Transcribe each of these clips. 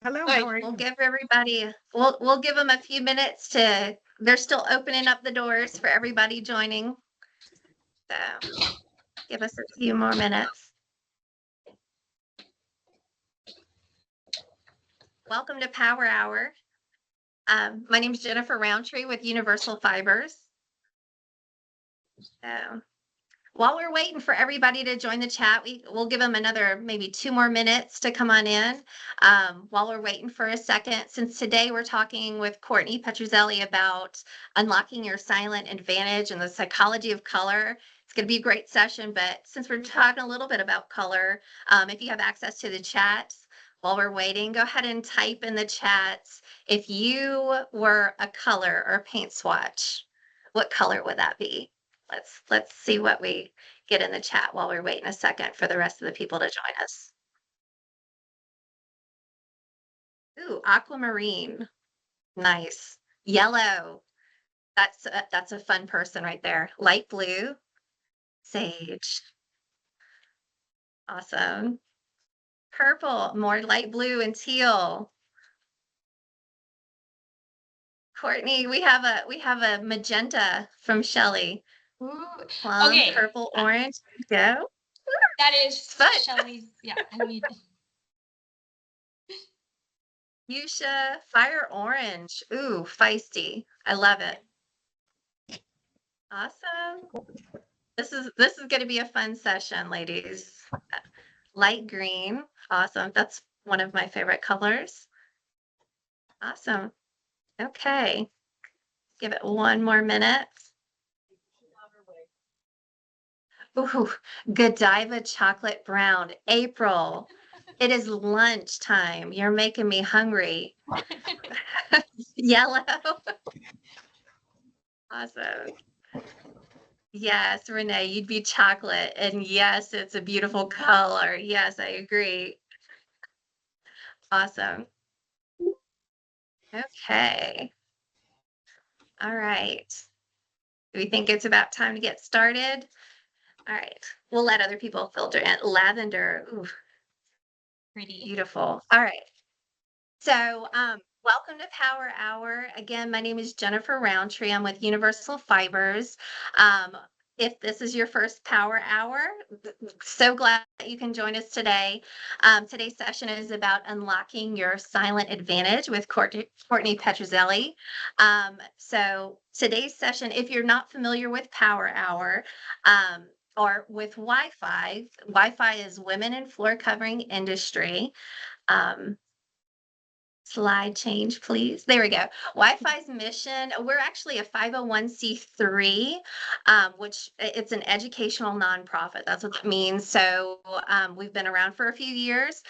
Hello, All how right, are we'll you? give everybody, we'll give them a few minutes to, they're still opening up the doors for everybody joining. So give us a few more minutes. Welcome to Power Hour. My name is Jennifer Roundtree with Universal Fibers. So while we're waiting for everybody to join the chat, we'll give them another maybe 2 more minutes to come on in. While we're waiting for a second, since today we're talking with Courtney Petruzzelli about unlocking your silent advantage and the psychology of color. It's going to be a great session, but since we're talking a little bit about color, if you have access to the chat while we're waiting, go ahead and type in the chats if you were a color or a paint swatch, what color would that be? Let's see what we get in the chat while we're waiting a second for the rest of the people to join us. Ooh, aquamarine. Nice. Yellow. That's a fun person right there. Light blue. Sage. Awesome. Purple, more light blue and teal. Courtney, we have a magenta from Shelley. Ooh, Plum, okay. purple, orange. Go. That It's is fun. Shelly's. Yeah, I mean, Fuchsia, fire orange. Ooh, feisty. I love it. Awesome. This is going to be a fun session, ladies. Light green. Awesome. That's one of my favorite colors. Awesome. Okay. Give it 1 more minute. Ooh, Godiva chocolate brown. April. It is lunchtime. You're making me hungry. Yellow. Awesome. Yes, Renee, you'd be chocolate. And yes, it's a beautiful color. Yes, I agree. Awesome. Okay. All right. Do we think it's about time to get started? All right. We'll let other people filter in. Lavender. Ooh, pretty. beautiful. All right. So, welcome to Power Hour. Again, my name is Jennifer Roundtree. I'm with Universal Fibers. Um, if this is your first Power Hour, so glad that you can join us today. Today's session is about unlocking your silent advantage with Courtney Petruzzelli. So, today's session, if you're not familiar with Power Hour, or with Wi-Fi, Wi-Fi is Women in Floor Covering Industry. Um, Slide change, please. There we go. Wi-Fi's mission, we're actually a 501c3, which it's an educational nonprofit. That's what that means. So we've been around for a few years,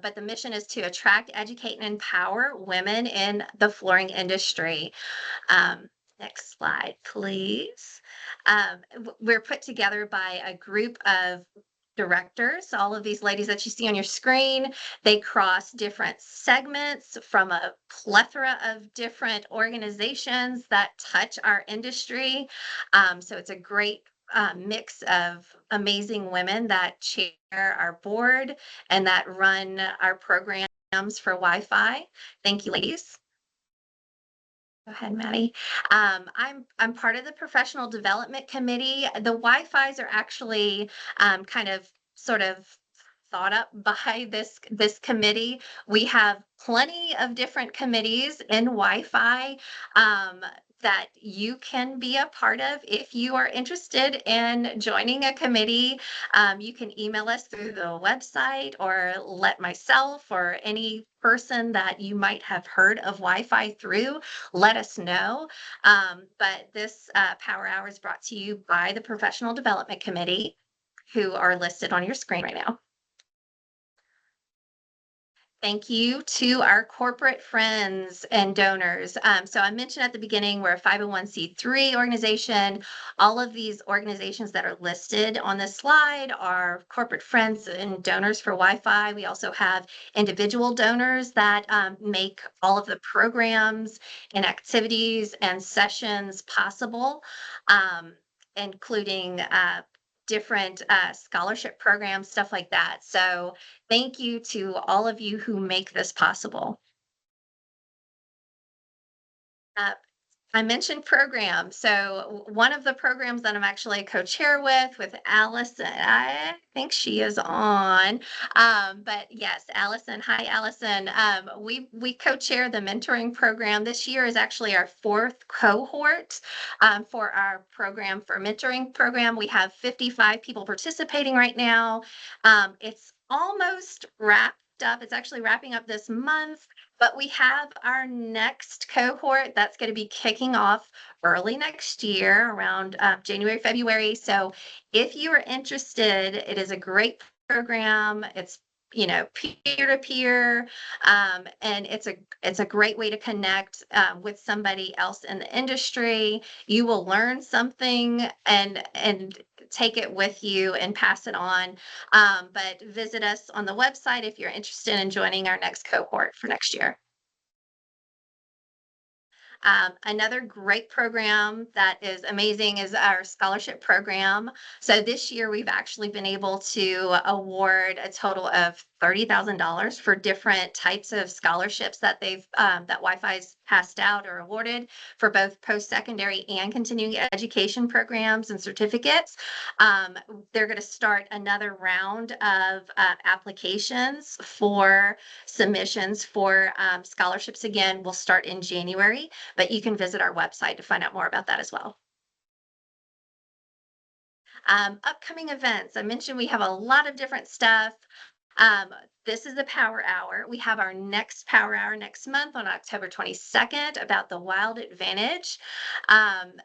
but the mission is to attract, educate, and empower women in the flooring industry. Next slide, please. We're put together by a group of directors. All of these ladies that you see on your screen, they cross different segments from a plethora of different organizations that touch our industry. So it's a great mix of amazing women that chair our board and that run our programs for Wi-Fi. Thank you, ladies. Go ahead, Maddie. I'm part of the professional development committee. The Wi-Fi's are actually kind of sort of thought up by this committee. We have plenty of different committees in Wi-Fi that you can be a part of if you are interested in joining a committee. You can email us through the website or let myself or any person that you might have heard of Wi-Fi through let us know. But this Power Hour is brought to you by the Professional Development Committee, who are listed on your screen right now. Thank you to our corporate friends and donors. So I mentioned at the beginning, we're a 501c3 organization. All of these organizations that are listed on this slide are corporate friends and donors for Wi-Fi. We also have individual donors that make all of the programs and activities and sessions possible, including different scholarship programs, stuff like that. So thank you to all of you who make this possible. Uh, I mentioned programs. So one of the programs that I'm actually a co-chair with Allison, I think she is on. But yes, Allison. Hi, Allison. We co-chair the mentoring program. This year is actually our fourth cohort for our program for mentoring program. We have 55 people participating right now. It's almost wrapped up. It's actually wrapping up this month. But we have our next cohort that's going to be kicking off early next year around January, February. So if you are interested, it is a great program. It's peer to peer, and it's a great way to connect with somebody else in the industry. You will learn something and take it with you and pass it on. But visit us on the website if you're interested in joining our next cohort for next year. Another great program that is amazing is our scholarship program. So this year we've actually been able to award a total of $30,000 for different types of scholarships that that Wi-Fi's passed out or awarded for both post-secondary and continuing education programs and certificates. They're going to start another round of applications for submissions for scholarships again. Will start in January, but you can visit our website to find out more about that as well. Upcoming events. I mentioned we have a lot of different stuff. This is the Power Hour. We have our next Power Hour next month on October 22nd about the Wild Advantage.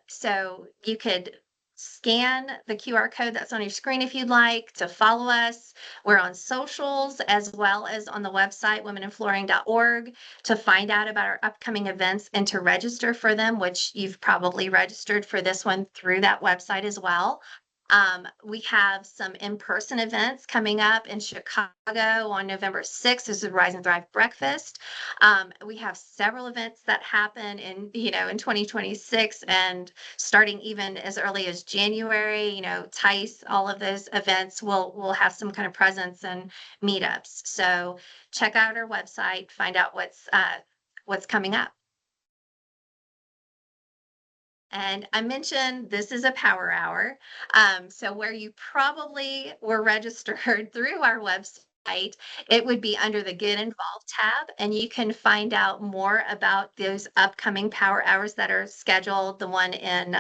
So you could scan the QR code that's on your screen if you'd like to follow us. We're on socials as well as on the website, womeninflooring.org, to find out about our upcoming events and to register for them, which you've probably registered for this one through that website as well. We have some in-person events coming up in Chicago on November 6th. This is Rise and Thrive Breakfast. We have several events that happen in 2026 and starting even as early as January, TICE, all of those events will have some kind of presence and meetups. So check out our website, find out what's coming up. And I mentioned this is a power hour. So where you probably were registered through our website, it would be under the Get Involved tab, and you can find out more about those upcoming power hours that are scheduled, the one in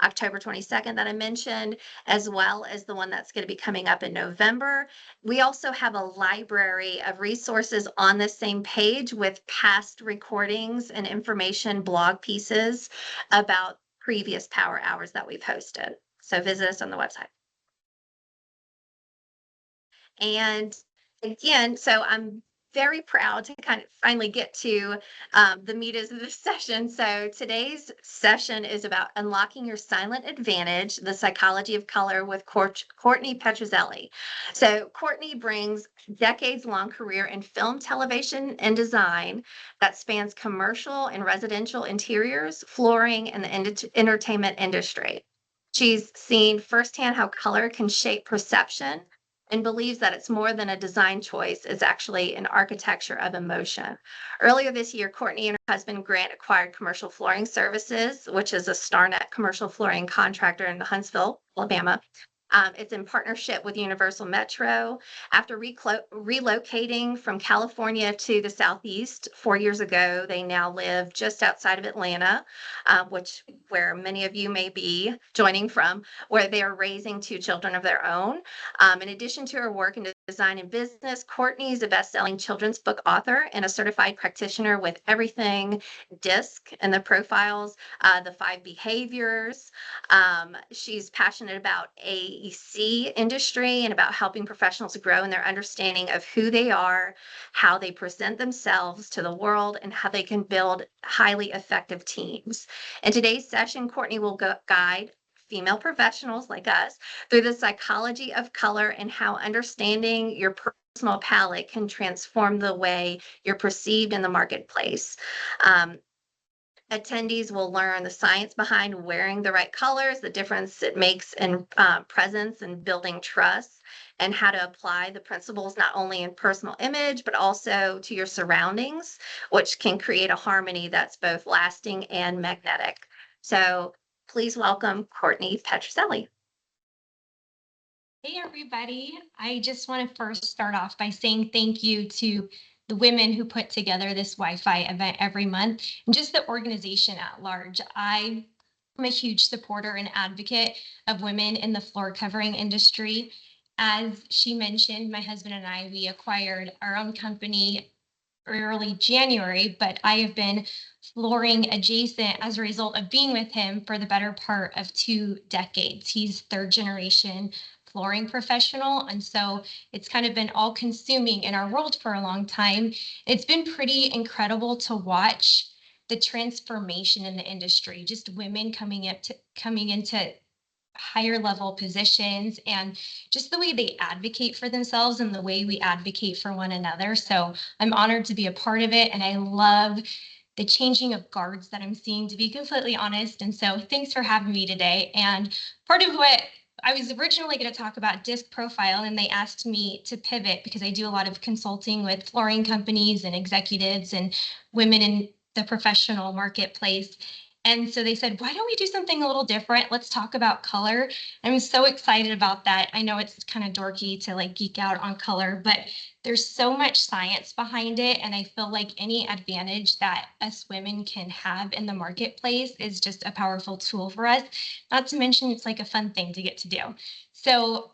October 22nd that I mentioned, as well as the one that's going to be coming up in November. We also have a library of resources on the same page with past recordings and information blog pieces about previous power hours that we've hosted. So visit us on the website. And again, so I'm very proud to kind of finally get to the meat of this session. So today's session is about unlocking your silent advantage, the psychology of color with Courtney Petruzzelli. So Courtney brings decades-long career in film, television, and design that spans commercial and residential interiors, flooring, and the entertainment industry. She's seen firsthand how color can shape perception and believes that it's more than a design choice, it's actually an architecture of emotion. Earlier this year, Courtney and her husband Grant acquired Commercial Flooring Services, which is a StarNet commercial flooring contractor in Huntsville, Alabama. It's in partnership with Universal Metro. After relocating from California to the Southeast 4 years ago, they now live just outside of Atlanta, where many of you may be joining from, where they are raising two children of their own. In addition to her work in design and business, Courtney is a best-selling children's book author and a certified practitioner with everything DISC and the profiles, the 5 behaviors. She's passionate about AEC industry and about helping professionals grow in their understanding of who they are, how they present themselves to the world, and how they can build highly effective teams. In today's session, Courtney will guide female professionals like us through the psychology of color and how understanding your personal palette can transform the way you're perceived in the marketplace. Um, Attendees will learn the science behind wearing the right colors, the difference it makes in presence and building trust, and how to apply the principles not only in personal image, but also to your surroundings, which can create a harmony that's both lasting and magnetic. So please welcome Courtney Petruzzelli. Hey, everybody. I just want to first start off by saying thank you to the women who put together this Wi-Fi event every month and just the organization at large. I'm a huge supporter and advocate of women in the floor covering industry. As she mentioned, my husband and I, we acquired our own company early January, but I have been flooring adjacent as a result of being with him for the better part of 2 decades. He's third generation flooring professional. And so it's kind of been all consuming in our world for a long time. It's been pretty incredible to watch the transformation in the industry, just women coming into higher level positions and just the way they advocate for themselves and the way we advocate for one another. So I'm honored to be a part of it. And I love the changing of guards that I'm seeing, to be completely honest. And so thanks for having me today. And part of what I was originally going to talk about disc profile, and they asked me to pivot because I do a lot of consulting with flooring companies and executives and women in the professional marketplace. And so they said, why don't we do something a little different? Let's talk about color. I'm so excited about that. I know it's kind of dorky to like geek out on color, but there's so much science behind it. And I feel like any advantage that us women can have in the marketplace is just a powerful tool for us. Not to mention, it's like a fun thing to get to do. So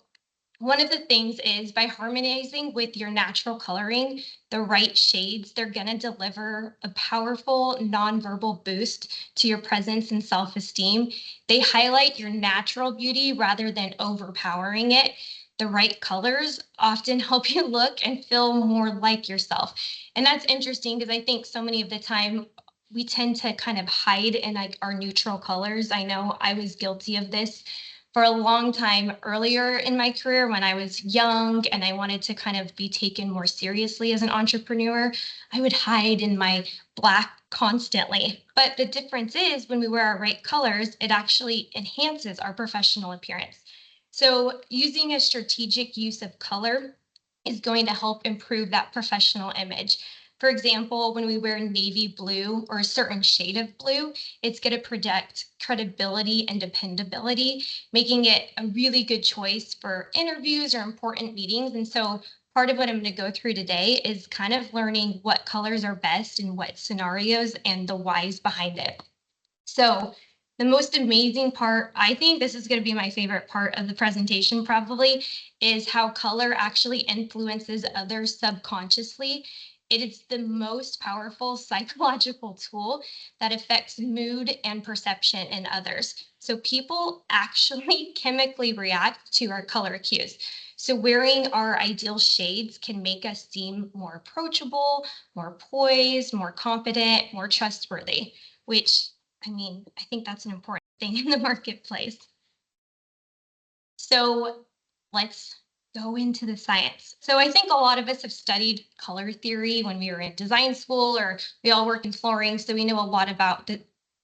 one of the things is by harmonizing with your natural coloring, the right shades, they're going to deliver a powerful nonverbal boost to your presence and self-esteem. They highlight your natural beauty rather than overpowering it. The right colors often help you look and feel more like yourself. And that's interesting because I think so many of the time we tend to kind of hide in like our neutral colors. I know I was guilty of this for a long time earlier in my career when I was young and I wanted to kind of be taken more seriously as an entrepreneur. I would hide in my black constantly. But the difference is when we wear our right colors, it actually enhances our professional appearance. So using a strategic use of color is going to help improve that professional image. For example, when we wear navy blue or a certain shade of blue, it's going to project credibility and dependability, making it a really good choice for interviews or important meetings. And so part of what I'm going to go through today is kind of learning what colors are best in what scenarios and the whys behind it. So the most amazing part, I think this is going to be my favorite part of the presentation probably, is how color actually influences others subconsciously. It is the most powerful psychological tool that affects mood and perception in others. So people actually chemically react to our color cues. So wearing our ideal shades can make us seem more approachable, more poised, more confident, more trustworthy, which I mean, I think that's an important thing in the marketplace. So let's go into the science. So I think a lot of us have studied color theory when we were in design school, or we all work in flooring, so we know a lot about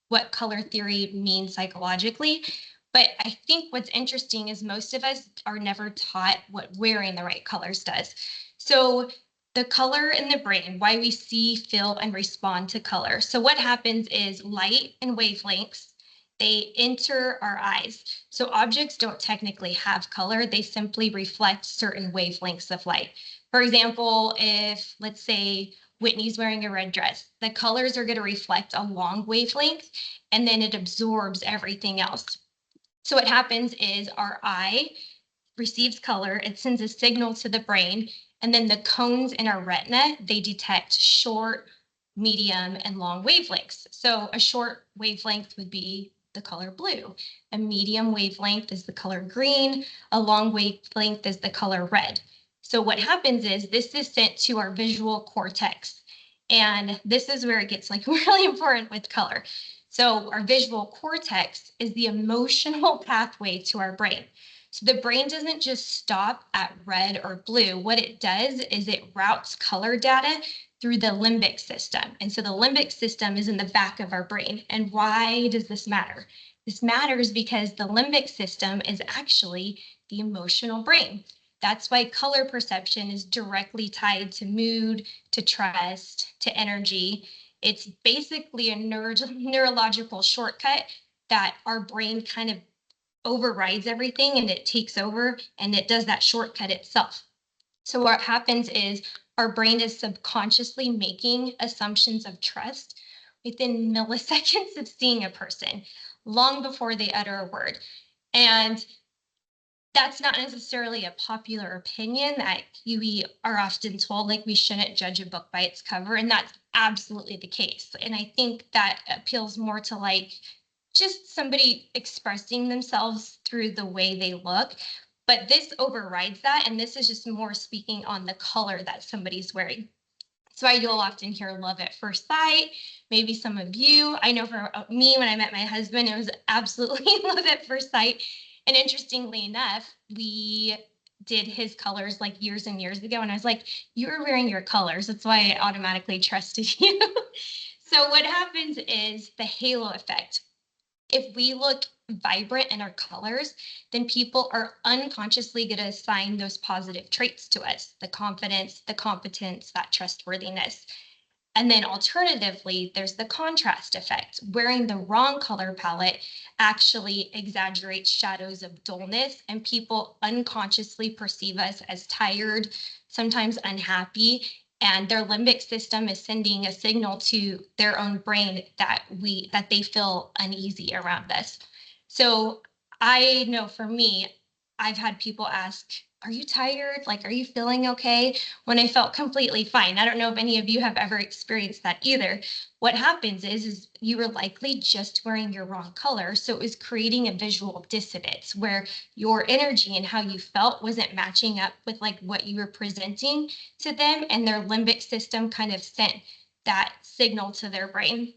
what color theory means psychologically. But I think what's interesting is most of us are never taught what wearing the right colors does. So the color in the brain, why we see, feel, and respond to color. So what happens is light and wavelengths, they enter our eyes. So objects don't technically have color, they simply reflect certain wavelengths of light. For example, if let's say Whitney's wearing a red dress, the colors are going to reflect a long wavelength and then it absorbs everything else. So what happens is our eye receives color, it sends a signal to the brain, and then the cones in our retina, they detect short, medium, and long wavelengths. So a short wavelength would be the color blue. A medium wavelength is the color green. A long wavelength is the color red. So what happens is this is sent to our visual cortex. And this is where it gets like really important with color. So our visual cortex is the emotional pathway to our brain. So the brain doesn't just stop at red or blue. What it does is it routes color data through the limbic system. And so the limbic system is in the back of our brain. And why does this matter? This matters because the limbic system is actually the emotional brain. That's why color perception is directly tied to mood, to trust, to energy. It's basically a neurological shortcut that our brain kind of overrides everything and it takes over and it does that shortcut itself. So what happens is our brain is subconsciously making assumptions of trust within milliseconds of seeing a person, long before they utter a word. And that's not necessarily a popular opinion that we are often told, like we shouldn't judge a book by its cover, and that's absolutely the case. And I think that appeals more to like just somebody expressing themselves through the way they look. But this overrides that, and this is just more speaking on the color that somebody's wearing. So you'll often hear love at first sight. Maybe some of you, I know for me, when I met my husband, it was absolutely love at first sight. And interestingly enough, we did his colors like years and years ago. And I was like, you were wearing your colors. That's why I automatically trusted you. So what happens is the halo effect. If we look vibrant in our colors, then people are unconsciously going to assign those positive traits to us, the confidence, the competence, that trustworthiness. And then alternatively, there's the contrast effect. Wearing the wrong color palette actually exaggerates shadows of dullness, and people unconsciously perceive us as tired, sometimes unhappy, and their limbic system is sending a signal to their own brain that they feel uneasy around us. So I know for me, I've had people ask, are you tired? Like, are you feeling okay? When I felt completely fine. I don't know if any of you have ever experienced that either. What happens is you were likely just wearing your wrong color. So it was creating a visual dissonance where your energy and how you felt wasn't matching up with like what you were presenting to them, and their limbic system kind of sent that signal to their brain.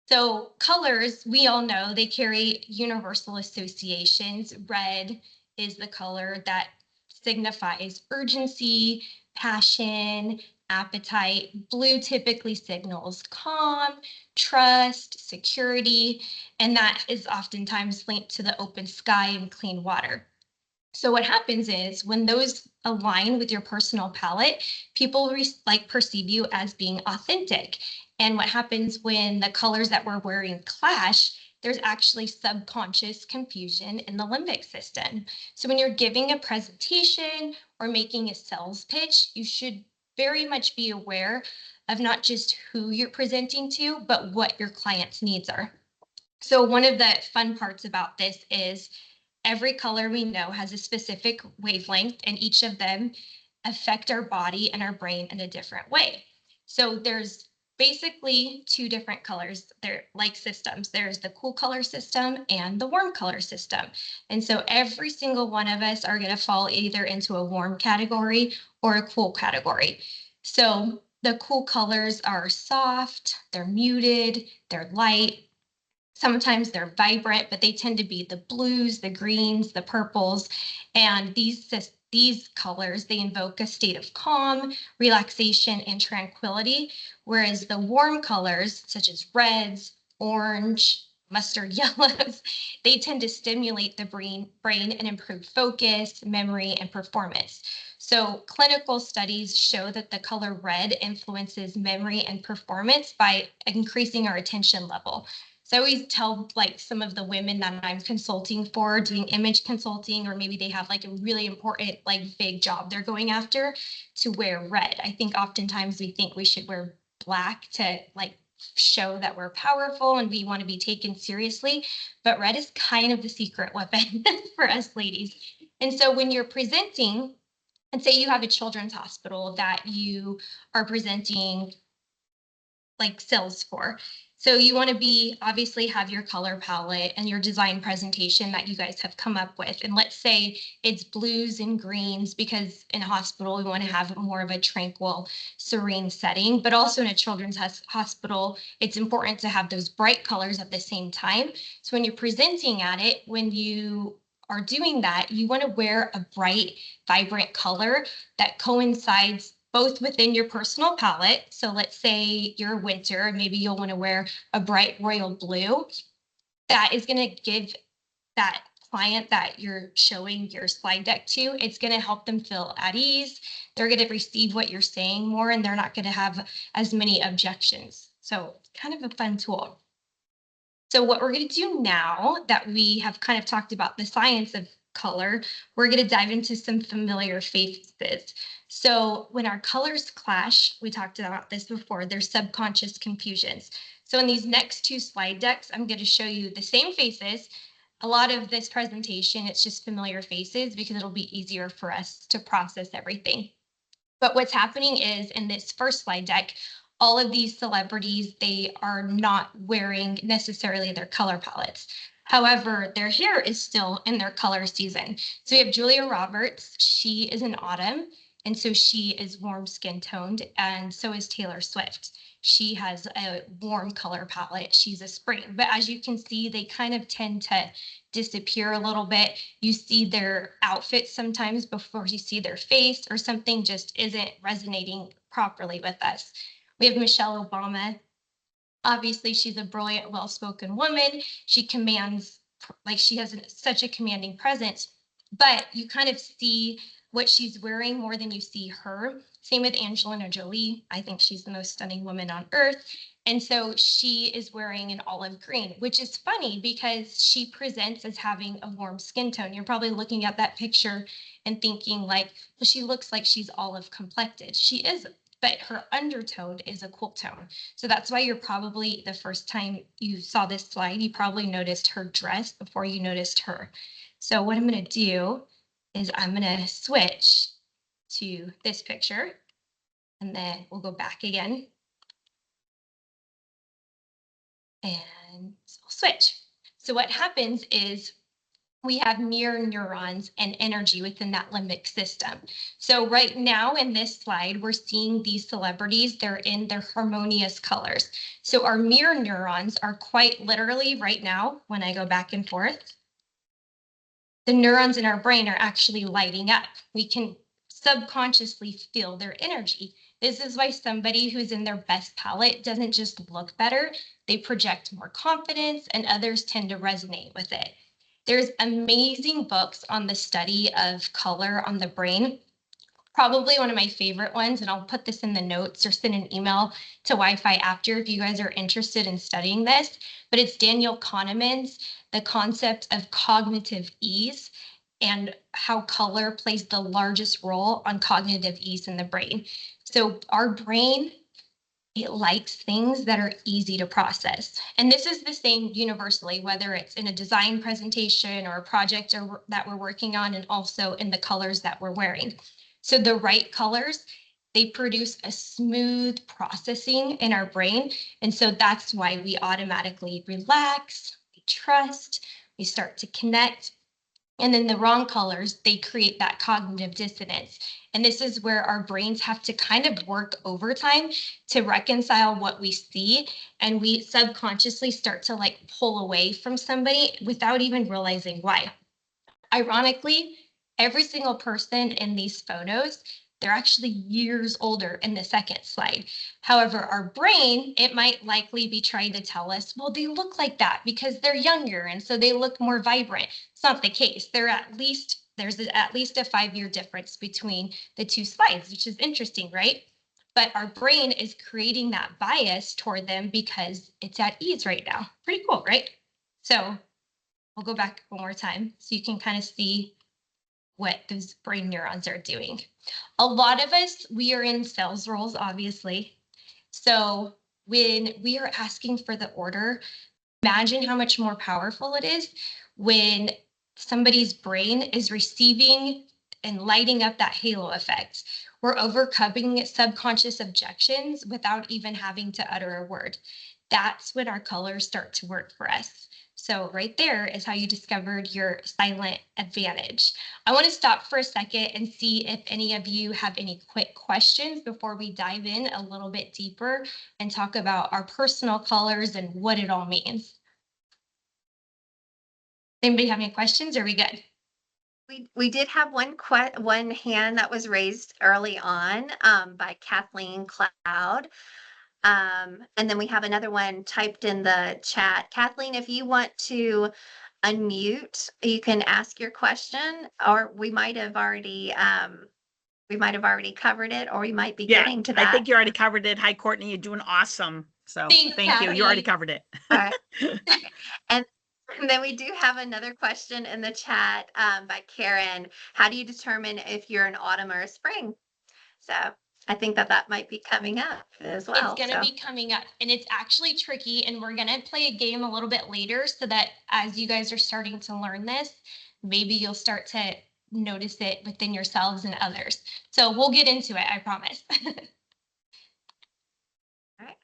So colors, we all know they carry universal associations. Red is the color that signifies urgency, passion, appetite. Blue typically signals calm, trust, security, and that is oftentimes linked to the open sky and clean water. So what happens is when those align with your personal palette, people perceive you as being authentic. And what happens when the colors that we're wearing clash, there's actually subconscious confusion in the limbic system. So when you're giving a presentation or making a sales pitch, you should very much be aware of not just who you're presenting to, but what your client's needs are. So one of the fun parts about this is every color we know has a specific wavelength, and each of them affect our body and our brain in a different way. So there's basically two different colors. They're like systems. There's the cool color system and the warm color system. And so every single one of us are going to fall either into a warm category or a cool category. So the cool colors are soft, they're muted, they're light. Sometimes they're vibrant, but they tend to be the blues, the greens, the purples. And these colors, they invoke a state of calm, relaxation, and tranquility. Whereas the warm colors, such as reds, orange, mustard yellows, they tend to stimulate the brain and improve focus, memory, and performance. So clinical studies show that the color red influences memory and performance by increasing our attention level. So I always tell like some of the women that I'm consulting for, doing image consulting, or maybe they have like a really important, like big job they're going after, to wear red. I think oftentimes we think we should wear black to like show that we're powerful and we want to be taken seriously, but red is kind of the secret weapon for us ladies. And so when you're presenting, and say you have a children's hospital that you are presenting like sales for. So you want to be obviously have your color palette and your design presentation that you guys have come up with. And let's say it's blues and greens, because in a hospital, we want to have more of a tranquil, serene setting, but also in a children's hospital, it's important to have those bright colors at the same time. So when you're presenting at it, when you are doing that, you want to wear a bright, vibrant color that coincides both within your personal palette. So let's say you're winter, maybe you'll want to wear a bright royal blue. That is going to give that client that you're showing your slide deck to, it's going to help them feel at ease. They're going to receive what you're saying more, and they're not going to have as many objections. So kind of a fun tool. So what we're going to do now that we have kind of talked about the science of color, we're going to dive into some familiar faces. So when our colors clash, we talked about this before, there's subconscious confusions. So in these next two slide decks, I'm going to show you the same faces. A lot of this presentation, it's just familiar faces because it'll be easier for us to process everything. But what's happening is in this first slide deck, all of these celebrities, they are not wearing necessarily their color palettes. However, their hair is still in their color season. So we have Julia Roberts. She is an autumn, and so she is warm skin toned, and so is Taylor Swift. She has a warm color palette. She's a spring. But as you can see, they kind of tend to disappear a little bit. You see their outfits sometimes before you see their face, or something just isn't resonating properly with us. We have Michelle Obama. Obviously, she's a brilliant, well-spoken woman. She commands, like she has such a commanding presence, but you kind of see what she's wearing more than you see her. Same with Angelina Jolie. I think she's the most stunning woman on earth. And so she is wearing an olive green, which is funny because she presents as having a warm skin tone. You're probably looking at that picture and thinking like, well, she looks like she's olive complected. She is, but her undertone is a cool tone. So that's why you're probably, the first time you saw this slide, you probably noticed her dress before you noticed her. So what I'm going to do is I'm going to switch to this picture, and then we'll go back again. And we'll switch. So what happens is we have mirror neurons and energy within that limbic system. So right now in this slide, we're seeing these celebrities, they're in their harmonious colors. So our mirror neurons are quite literally right now, when I go back and forth, the neurons in our brain are actually lighting up. We can subconsciously feel their energy. This is why somebody who's in their best palette doesn't just look better, they project more confidence, and others tend to resonate with it. There's amazing books on the study of color on the brain. Probably one of my favorite ones, and I'll put this in the notes or send an email to Wi-Fi after if you guys are interested in studying this, but it's Daniel Kahneman's The Concept of Cognitive Ease and how color plays the largest role on cognitive ease in the brain. So our brain, it likes things that are easy to process. And this is the same universally, whether it's in a design presentation or a project that we're working on, and also in the colors that we're wearing. So the right colors, they produce a smooth processing in our brain. And so that's why we automatically relax, we trust, we start to connect. And then the wrong colors, they create that cognitive dissonance. And this is where our brains have to kind of work overtime to reconcile what we see. And we subconsciously start to like pull away from somebody without even realizing why. Ironically, every single person in these photos, they're actually years older in the second slide. However, our brain, it might likely be trying to tell us, well, they look like that because they're younger and so they look more vibrant. It's not the case. There's at least a 5-year difference between the two slides, which is interesting, right? But our brain is creating that bias toward them because it's at ease right now. Pretty cool, right? So we'll go back one more time so you can kind of see what those brain neurons are doing. A lot of us, we are in sales roles, obviously. So when we are asking for the order, imagine how much more powerful it is when somebody's brain is receiving and lighting up that halo effect. We're overcoming subconscious objections without even having to utter a word. That's when our colors start to work for us. So right there is how you discovered your silent advantage. I want to stop for a second and see if any of you have any quick questions before we dive in a little bit deeper and talk about our personal colors and what it all means. Anybody have any questions? Are we good? We did have one hand that was raised early on, by Kathleen Cloud. And then we have another one typed in the chat. Kathleen, if you want to unmute, you can ask your question, or we might have already covered it, or we might be Yeah, getting to I that. think you already covered it. Hi, Courtney, you're doing awesome. So Thanks, thank you. You already Kathy. covered it. All right. Okay. And then we do have another question in the chat, by Karen. How do you determine if you're an autumn or a spring? So I think that that might be coming up as It's well. going to So, be coming up, and it's actually tricky, and we're going to play a game a little bit later so that as you guys are starting to learn this, maybe you'll start to notice it within yourselves and others. So we'll get into it, I promise. all right.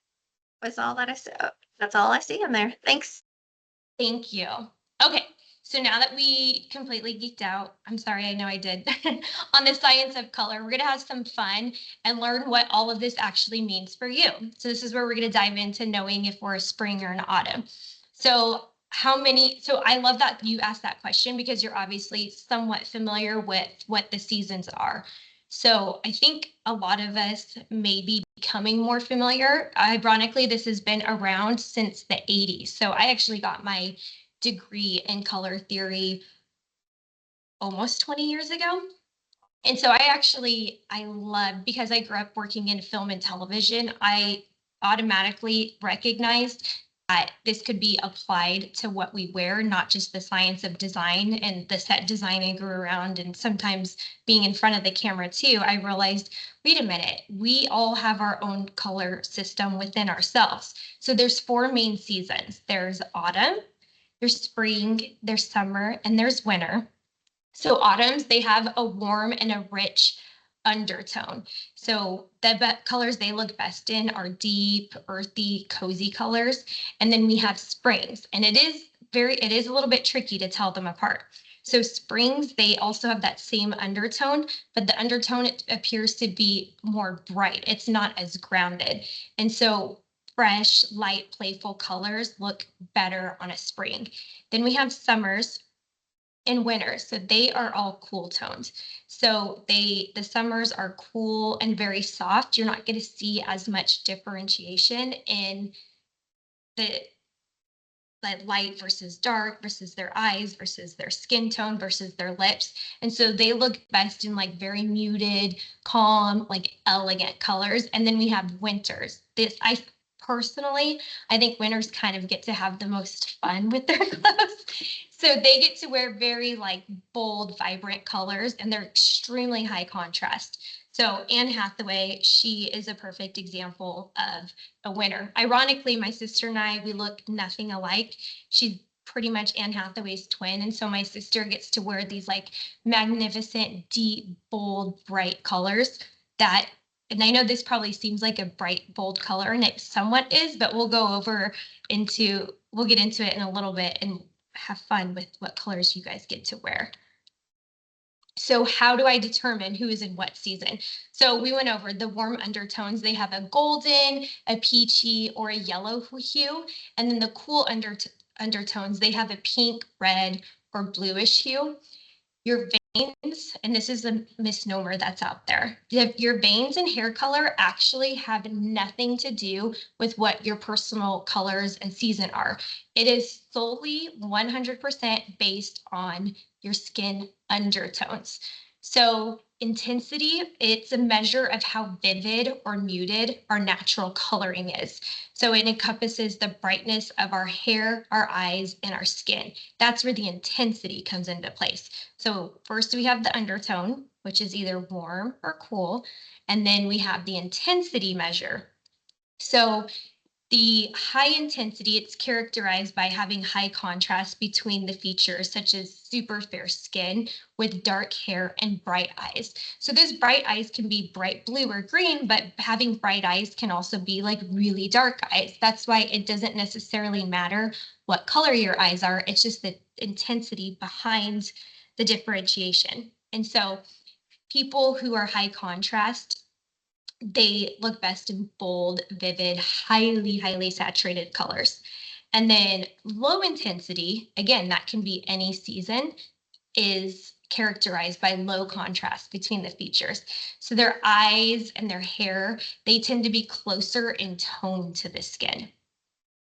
That's all that I saw. That's all I see in there. Thanks. Thank you. Okay, so now that we completely geeked out, I'm sorry, I know I did, on the science of color, we're gonna have some fun and learn what all of this actually means for you. So this is where we're gonna dive into knowing if we're a spring or an autumn. So so I love that you asked that question because you're obviously somewhat familiar with what the seasons are. So I think a lot of us may be becoming more familiar. Ironically, this has been around since the 80s. So I actually got my degree in color theory almost 20 years ago. And so I love, because I grew up working in film and television, I automatically recognized that this could be applied to what we wear, not just the science of design and the set design I grew around. And sometimes being in front of the camera too, I realized, wait a minute, we all have our own color system within ourselves. So there's four main seasons. There's autumn, there's spring, there's summer, and there's winter. So autumns, they have a warm and a rich undertone. So the colors they look best in are deep, earthy, cozy colors. And then we have springs, and it is a little bit tricky to tell them apart. So springs, they also have that same undertone, but the undertone appears to be more bright. It's not as grounded. And so fresh, light, playful colors look better on a spring. Then we have summers in winter. So they are all cool tones. So the summers are cool and very soft. You're not going to see as much differentiation in the light versus dark versus their eyes versus their skin tone versus their lips. And so they look best in like very muted, calm, like elegant colors. And then we have winters. I think winters kind of get to have the most fun with their clothes. So they get to wear very like bold, vibrant colors, and they're extremely high contrast. So Anne Hathaway, she is a perfect example of a winner. Ironically, my sister and I, we look nothing alike. She's pretty much Anne Hathaway's twin. And so my sister gets to wear these like magnificent, deep, bold, bright colors that, and I know this probably seems like a bright, bold color, and it somewhat is, but we'll get into it in a little bit and have fun with what colors you guys get to wear. So how do I determine who is in what season? So we went over the warm undertones. They have a golden, a peachy, or a yellow hue. And then the cool undertones, they have a pink, red, or bluish hue. Your veins, and this is a misnomer that's out there, your veins and hair color actually have nothing to do with what your personal colors and season are. It is solely 100% based on your skin undertones. So intensity, it's a measure of how vivid or muted our natural coloring is. So it encompasses the brightness of our hair, our eyes, and our skin. That's where the intensity comes into place. So first we have the undertone, which is either warm or cool, and then we have the intensity measure. So the high intensity, it's characterized by having high contrast between the features, such as super fair skin with dark hair and bright eyes. So those bright eyes can be bright blue or green, but having bright eyes can also be like really dark eyes. That's why it doesn't necessarily matter what color your eyes are. It's just the intensity behind the differentiation. And so people who are high contrast, they look best in bold, vivid, highly, highly saturated colors. And then low intensity, again, that can be any season, is characterized by low contrast between the features. So their eyes and their hair, they tend to be closer in tone to the skin.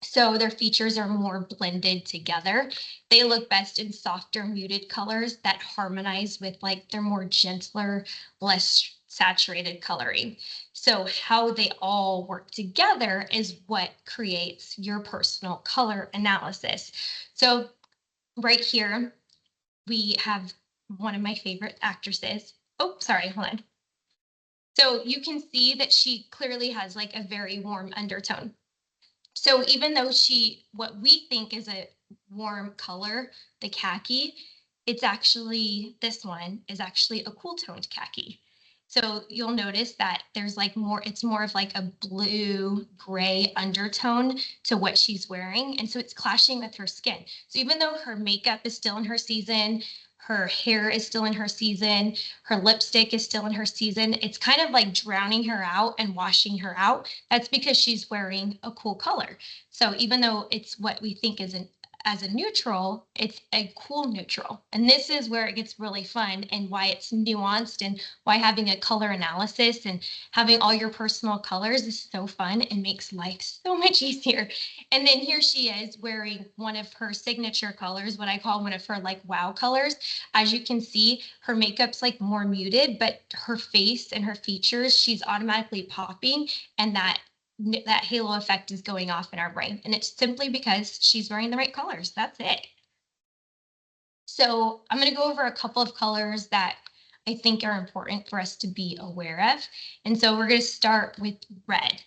So their features are more blended together. They look best in softer muted colors that harmonize with like their more gentler, less saturated coloring. So how they all work together is what creates your personal color analysis. So right here, we have one of my favorite actresses. Oh, sorry, hold on. So you can see that she clearly has like a very warm undertone. So even though what we think is a warm color, the khaki, it's actually, this one is actually a cool toned khaki. So you'll notice that there's like it's more of like a blue gray undertone to what she's wearing. And so it's clashing with her skin. So even though her makeup is still in her season, her hair is still in her season, her lipstick is still in her season, it's kind of like drowning her out and washing her out. That's because she's wearing a cool color. So even though it's what we think is as a neutral, it's a cool neutral. And this is where it gets really fun and why it's nuanced and why having a color analysis and having all your personal colors is so fun and makes life so much easier. And then here she is wearing one of her signature colors, what I call one of her like wow colors. As you can see, her makeup's like more muted, but her face and her features, she's automatically popping, and that halo effect is going off in our brain. And it's simply because she's wearing the right colors. That's it. So I'm going to go over a couple of colors that I think are important for us to be aware of. And so we're going to start with red.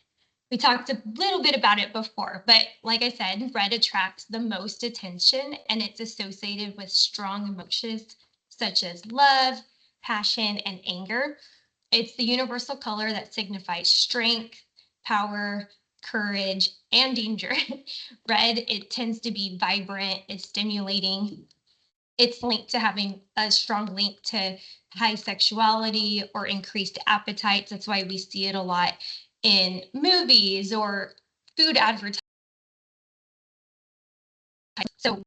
We talked a little bit about it before, but like I said, red attracts the most attention, and it's associated with strong emotions such as love, passion, and anger. It's the universal color that signifies strength, power, courage, and danger. Red, it tends to be vibrant, it's stimulating. It's linked to having a strong link to high sexuality or increased appetites. That's why we see it a lot in movies or food advertising. So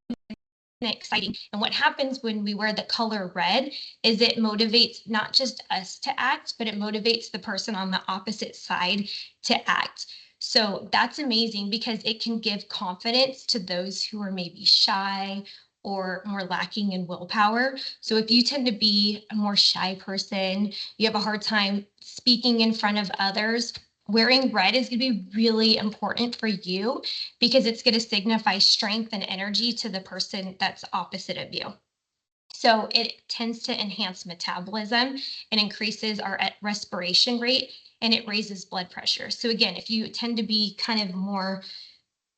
exciting. And what happens when we wear the color red is it motivates not just us to act, but it motivates the person on the opposite side to act. So that's amazing because it can give confidence to those who are maybe shy or more lacking in willpower. So if you tend to be a more shy person, you have a hard time speaking in front of others, wearing red is going to be really important for you because it's going to signify strength and energy to the person that's opposite of you. So it tends to enhance metabolism and increases our respiration rate, and it raises blood pressure. So again, if you tend to be kind of more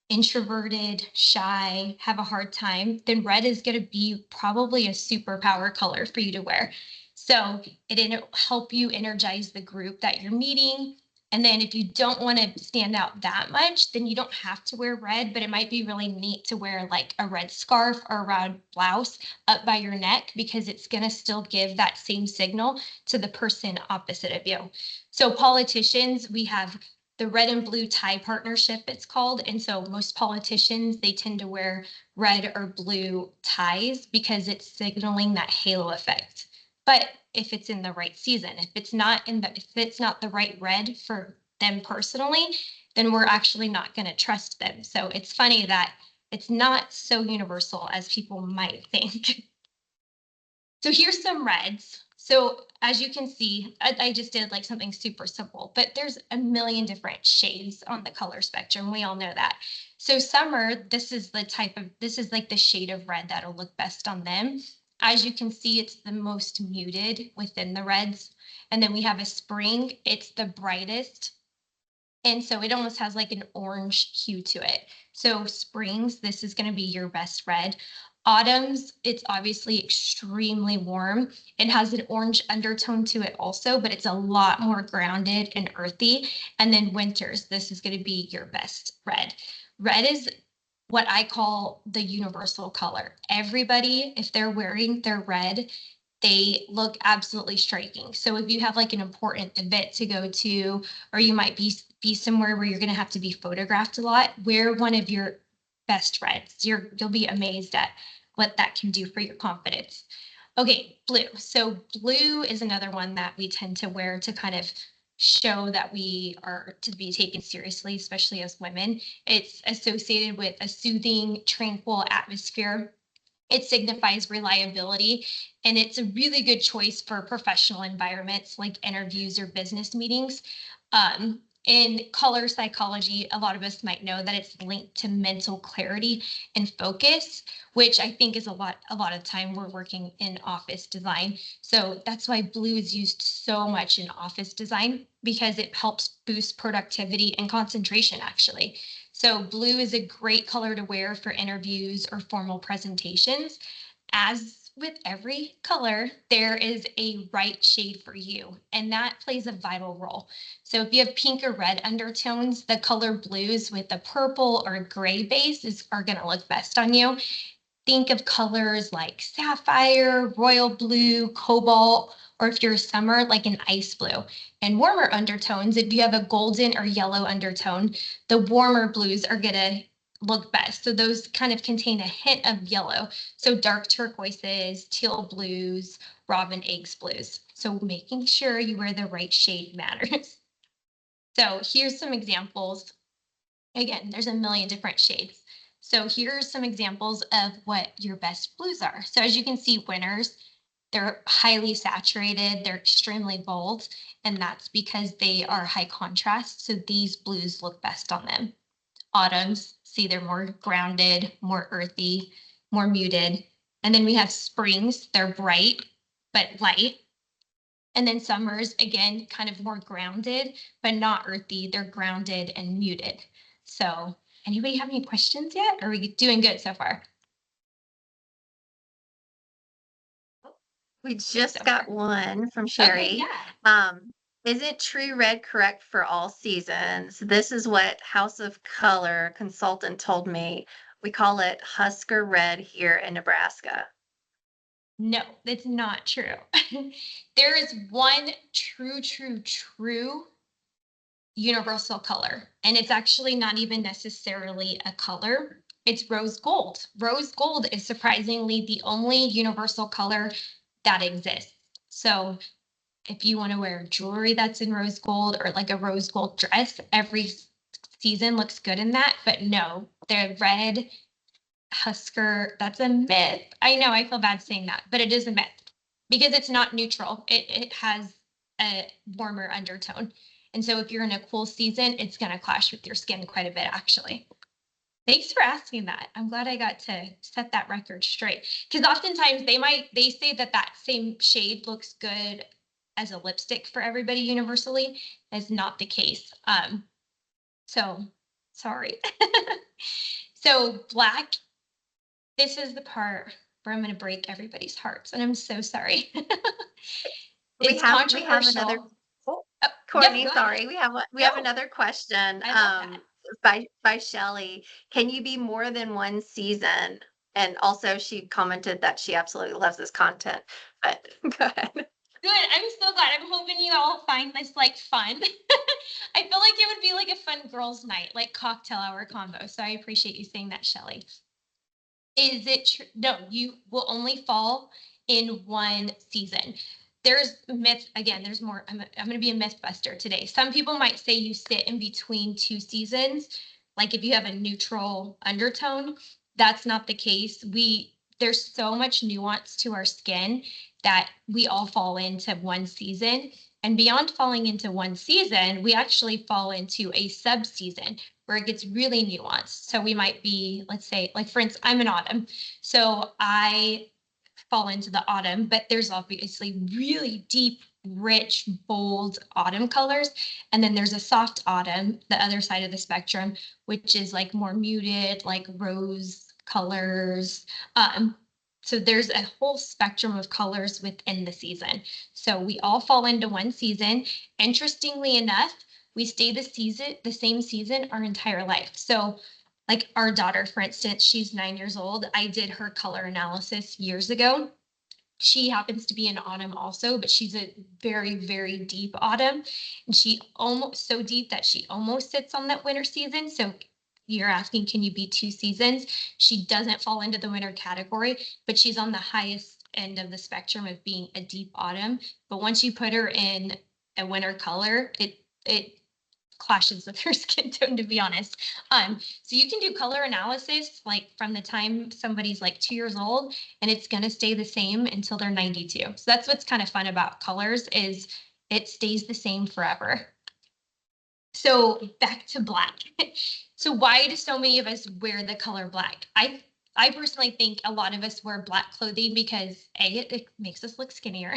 introverted, shy, have a hard time, then red is going to be probably a superpower color for you to wear. So it'll help you energize the group that you're meeting. And then if you don't want to stand out that much, then you don't have to wear red, but it might be really neat to wear like a red scarf or a red blouse up by your neck because it's going to still give that same signal to the person opposite of you. So politicians, we have the red and blue tie partnership, it's called. And so most politicians, they tend to wear red or blue ties because it's signaling that halo effect. But if it's in the right season, if it's not the right red for them personally, then we're actually not going to trust them. So it's funny that it's not so universal as people might think. So here's some reds. So as you can see, I just did like something super simple, but there's a million different shades on the color spectrum. We all know that. So summer, this is like the shade of red that'll look best on them. As you can see, it's the most muted within the reds. And then we have a spring, it's the brightest. And so it almost has like an orange hue to it. So springs, this is going to be your best red. Autumns, it's obviously extremely warm. It has an orange undertone to it also, but it's a lot more grounded and earthy. And then winters, this is going to be your best red. Red is what I call the universal color. Everybody, if they're wearing their red, they look absolutely striking. So if you have like an important event to go to, or you might be somewhere where you're going to have to be photographed a lot, wear one of your best reds. You'll be amazed at what that can do for your confidence. Okay, blue. So blue is another one that we tend to wear to kind of show that we are to be taken seriously, especially as women. It's associated with a soothing, tranquil atmosphere. It signifies reliability, and it's a really good choice for professional environments like interviews or business meetings. In color psychology, a lot of us might know that it's linked to mental clarity and focus, which I think is a lot of time we're working in office design. So that's why blue is used so much in office design, because it helps boost productivity and concentration actually. So blue is a great color to wear for interviews or formal presentations. As with every color, there is a right shade for you, and that plays a vital role. So if you have pink or red undertones, the color blues with a purple or gray base are going to look best on you. Think of colors like sapphire, royal blue, cobalt, or if you're summer, like an ice blue. And warmer undertones, if you have a golden or yellow undertone, the warmer blues are going to look best. So those kind of contain a hint of yellow. So dark turquoises, teal blues, robin eggs blues. So making sure you wear the right shade matters. So here's some examples. Again, there's a million different shades. So here are some examples of what your best blues are. So as you can see, winters, they're highly saturated, they're extremely bold, and that's because they are high contrast. So these blues look best on them. Autumns, see, they're more grounded, more earthy, more muted. And then we have springs, they're bright but light. And then summers, again, kind of more grounded, but not earthy. They're grounded and muted. So anybody have any questions yet? Or are we doing good so far? We just So got far. one from Okay, Sherry. yeah. Isn't true red correct for all seasons? This is what House of Color consultant told me. We call it Husker red here in Nebraska. No, that's not true. There is one true universal color, and it's actually not even necessarily a color. It's rose gold. Rose gold is surprisingly the only universal color that exists. So if you want to wear jewelry that's in rose gold or like a rose gold dress, every season looks good in that. But no, the red Husker, that's a myth. I know, I feel bad saying that, but it is a myth because it's not neutral. It has a warmer undertone. And so if you're in a cool season, it's going to clash with your skin quite a bit, actually. Thanks for asking that. I'm glad I got to set that record straight. Because oftentimes they say that that same shade looks good as a lipstick for everybody universally. That's not the case. So sorry. So black, this is the part where I'm going to break everybody's hearts, and I'm so sorry. It's We have another. controversial. Oh, Oh, yep, Courtney, go ahead. sorry, we have No, another question. I love that. By Shelley. Can you be more than one season? And also, she commented that she absolutely loves this content. But go ahead. Good. I'm so glad. I'm hoping you all find this like fun. I feel like it would be like a fun girls' night, like cocktail hour combo. So I appreciate you saying that, Shelley. Is it true? No, you will only fall in one season. There's myth again. There's more. I'm going to be a myth buster today. Some people might say you sit in between two seasons, like if you have a neutral undertone. That's not the case. There's so much nuance to our skin that we all fall into one season. And beyond falling into one season, we actually fall into a sub-season where it gets really nuanced. So we might be, let's say, like for instance, I'm an autumn. So I fall into the autumn, but there's obviously really deep, rich, bold autumn colors. And then there's a soft autumn, the other side of the spectrum, which is like more muted, like rose colors. So there's a whole spectrum of colors within the season. So we all fall into one season. Interestingly enough, we stay the same season our entire life. So like our daughter, for instance, she's 9 years old. I did her color analysis years ago. She happens to be an autumn also, but she's a very deep autumn. And she almost so deep that she almost sits on that winter season. So you're asking, can you be two seasons? She doesn't fall into the winter category, but she's on the highest end of the spectrum of being a deep autumn. But once you put her in a winter color, it clashes with her skin tone, to be honest. So you can do color analysis like from the time somebody's like 2 years old, and it's going to stay the same until they're 92. So that's what's kind of fun about colors, is it stays the same forever. So back to black. So why do so many of us wear the color black? I personally think a lot of us wear black clothing because it makes us look skinnier.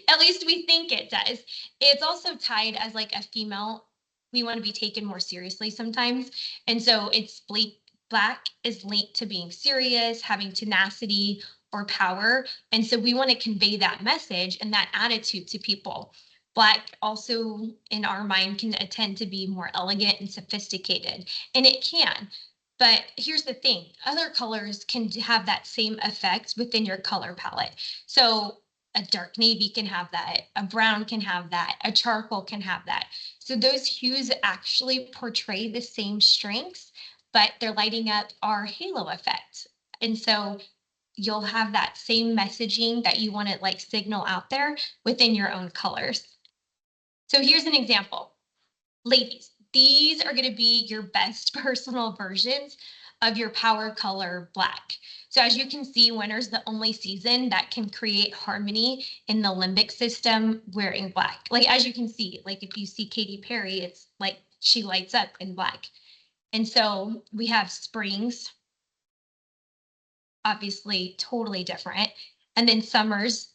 At least we think it does. It's also tied as like a female. We want to be taken more seriously sometimes. And so black is linked to being serious, having tenacity or power. And so we want to convey that message and that attitude to people. Black also in our mind can tend to be more elegant and sophisticated, and it can. But here's the thing, other colors can have that same effect within your color palette. So a dark navy can have that, a brown can have that, a charcoal can have that. So those hues actually portray the same strengths, but they're lighting up our halo effect. And so you'll have that same messaging that you want to like signal out there within your own colors. So here's an example. Ladies, these are going to be your best personal versions of your power color black. So as you can see, winter's the only season that can create harmony in the limbic system wearing black. Like as you can see, like if you see Katy Perry, it's like she lights up in black. And so we have springs, obviously totally different. And then summers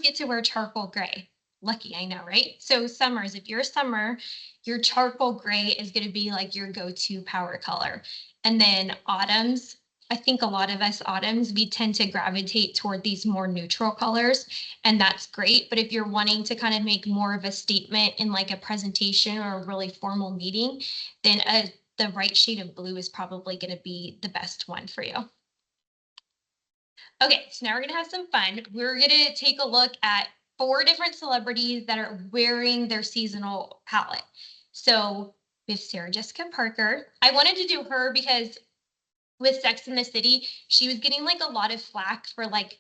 get to wear charcoal gray. Lucky, I know, right? So summers, if you're a summer, your charcoal gray is going to be like your go-to power color. And then autumns, I think a lot of us autumns, we tend to gravitate toward these more neutral colors, and that's great. But if you're wanting to kind of make more of a statement in like a presentation or a really formal meeting, then the right shade of blue is probably going to be the best one for you. Okay, so now we're going to have some fun. We're going to take a look at 4 different celebrities that are wearing their seasonal palette. So we have Sarah Jessica Parker. I wanted to do her because with Sex and the City, she was getting like a lot of flack for like,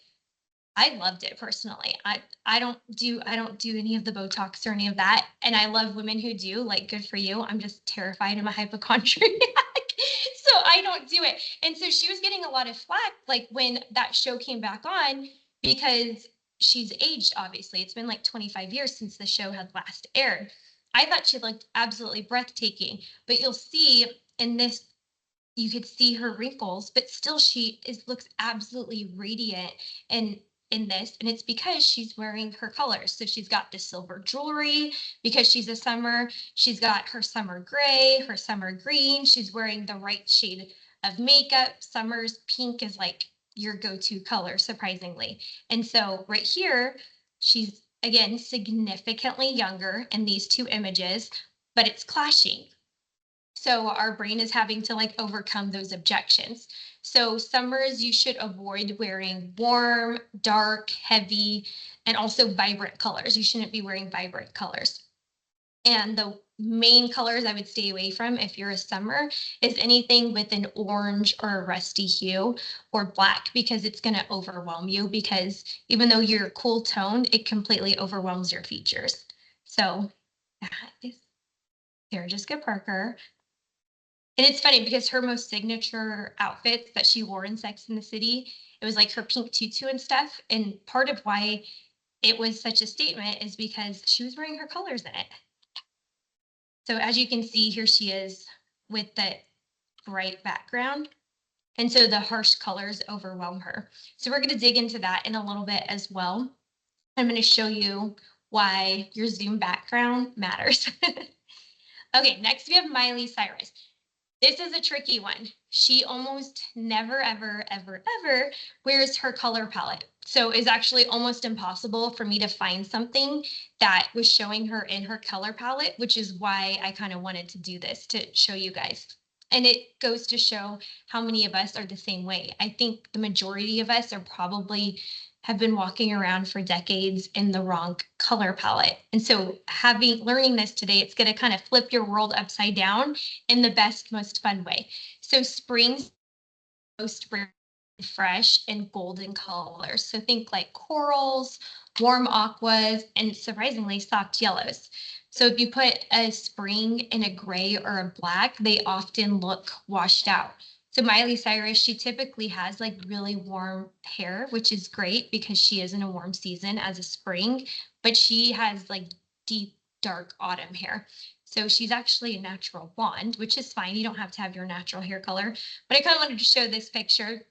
I loved it personally. I don't do any of the Botox or any of that. And I love women who do, like, good for you. I'm just terrified. I'm a hypochondriac. So I don't do it. And so she was getting a lot of flack, like when that show came back on, because she's aged, obviously. It's been like 25 years since the show had last aired. I thought she looked absolutely breathtaking, but you'll see in this, you could see her wrinkles, but still looks absolutely radiant and in this, and it's because she's wearing her colors. So she's got the silver jewelry because she's a summer. She's got her summer gray, her summer green. She's wearing the right shade of makeup. Summer's pink is like your go-to color, surprisingly. And so right here, she's again significantly younger in these 2 images, but it's clashing. So our brain is having to like overcome those objections. So summers, you should avoid wearing warm, dark, heavy, and also vibrant colors. You shouldn't be wearing vibrant colors. And the main colors I would stay away from if you're a summer is anything with an orange or a rusty hue or black, because it's going to overwhelm you, because even though you're cool toned, it completely overwhelms your features. So that is Sarah Jessica Parker. And it's funny because her most signature outfits that she wore in Sex and the City, it was like her pink tutu and stuff. And part of why it was such a statement is because she was wearing her colors in it. So as you can see, here she is with the bright background. And so the harsh colors overwhelm her. So we're going to dig into that in a little bit as well. I'm going to show you why your Zoom background matters. Okay, next we have Miley Cyrus. This is a tricky one. She almost never, ever, ever, ever wears her color palette. So it's actually almost impossible for me to find something that was showing her in her color palette, which is why I kind of wanted to do this to show you guys. And it goes to show how many of us are the same way. I think the majority of us are probably have been walking around for decades in the wrong color palette. And so learning this today, it's going to kind of flip your world upside down in the best, most fun way. So spring fresh and golden colors. So think like corals, warm aquas, and surprisingly soft yellows. So if you put a spring in a gray or a black, they often look washed out. So Miley Cyrus, she typically has like really warm hair, which is great because she is in a warm season as a spring, but she has like deep, dark autumn hair. So she's actually a natural blonde, which is fine. You don't have to have your natural hair color. But I kind of wanted to show this picture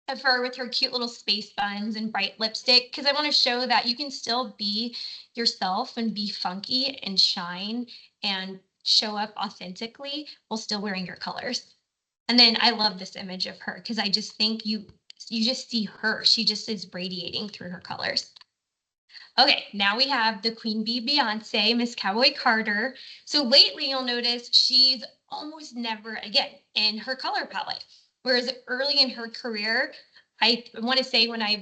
of her with her cute little space buns and bright lipstick because I want to show that you can still be yourself and be funky and shine and show up authentically while still wearing your colors. And then I love this image of her because I just think you just see her. She just is radiating through her colors. Okay, now we have the Queen Bee Beyonce, Miss Cowboy Carter. So lately you'll notice she's almost never again in her color palette. Whereas early in her career, I want to say when I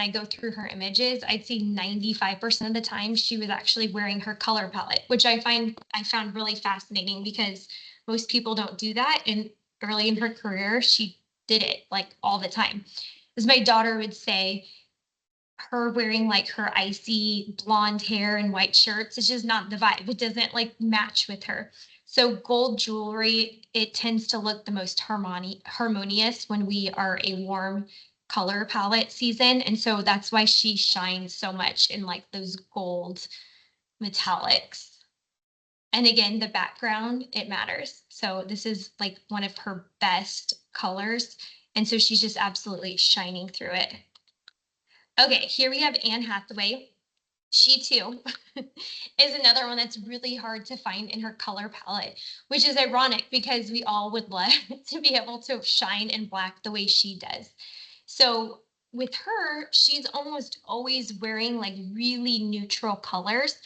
go through her images, I'd say 95% of the time she was actually wearing her color palette, which I found really fascinating because most people don't do that. And early in her career, she did it like all the time. As my daughter would say, her wearing like her icy blonde hair and white shirts, it's just not the vibe. It doesn't like match with her. So gold jewelry, it tends to look the most harmonious when we are a warm color palette season. And so that's why she shines so much in like those gold metallics. And again, the background, it matters. So this is like one of her best colors. And so she's just absolutely shining through it. Okay, here we have Anne Hathaway. She too is another one that's really hard to find in her color palette, which is ironic because we all would love to be able to shine in black the way she does. So with her, she's almost always wearing like really neutral colors.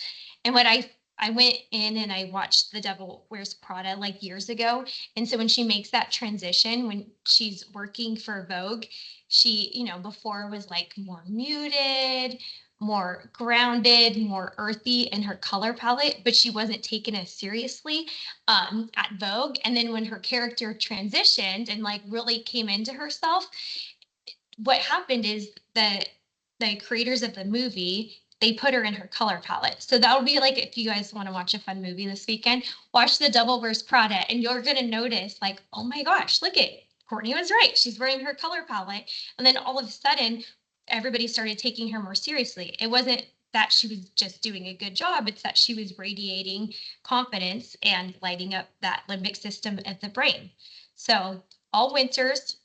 And what I went in and I watched The Devil Wears Prada like years ago. And so when she makes that transition, when she's working for Vogue, she, before was like more muted, more grounded, more earthy in her color palette, but she wasn't taken as seriously at Vogue. And then when her character transitioned and like really came into herself, what happened is that the creators of the movie, they put her in her color palette. So that would be like if you guys want to watch a fun movie this weekend, watch The Devil Wears Prada, and you're gonna notice like, oh my gosh, look at Courtney was right. She's wearing her color palette, and then all of a sudden, everybody started taking her more seriously. It wasn't that she was just doing a good job; it's that she was radiating confidence and lighting up that limbic system of the brain. So all winters,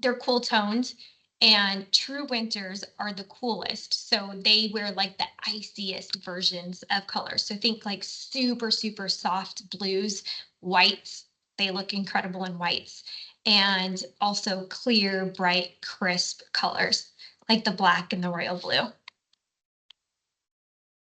they're cool toned, and true winters are the coolest. So they wear like the iciest versions of colors. So think like super, super soft blues, whites. They look incredible in whites. And also clear, bright, crisp colors like the black and the royal blue.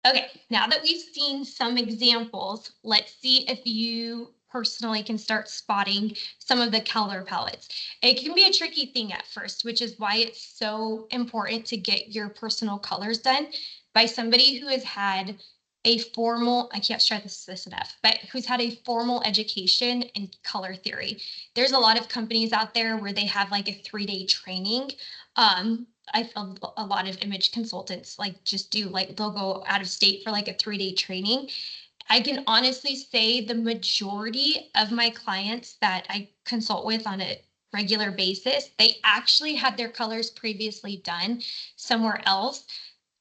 Okay, now that we've seen some examples, let's see if you personally can start spotting some of the color palettes. It can be a tricky thing at first, which is why it's so important to get your personal colors done by somebody who has had a formal, I can't stress this enough, but who's had a formal education in color theory. There's a lot of companies out there where they have like a 3-day training. I feel a lot of image consultants like just do like they'll go out of state for like a 3-day training. I can honestly say the majority of my clients that I consult with on a regular basis, they actually had their colors previously done somewhere else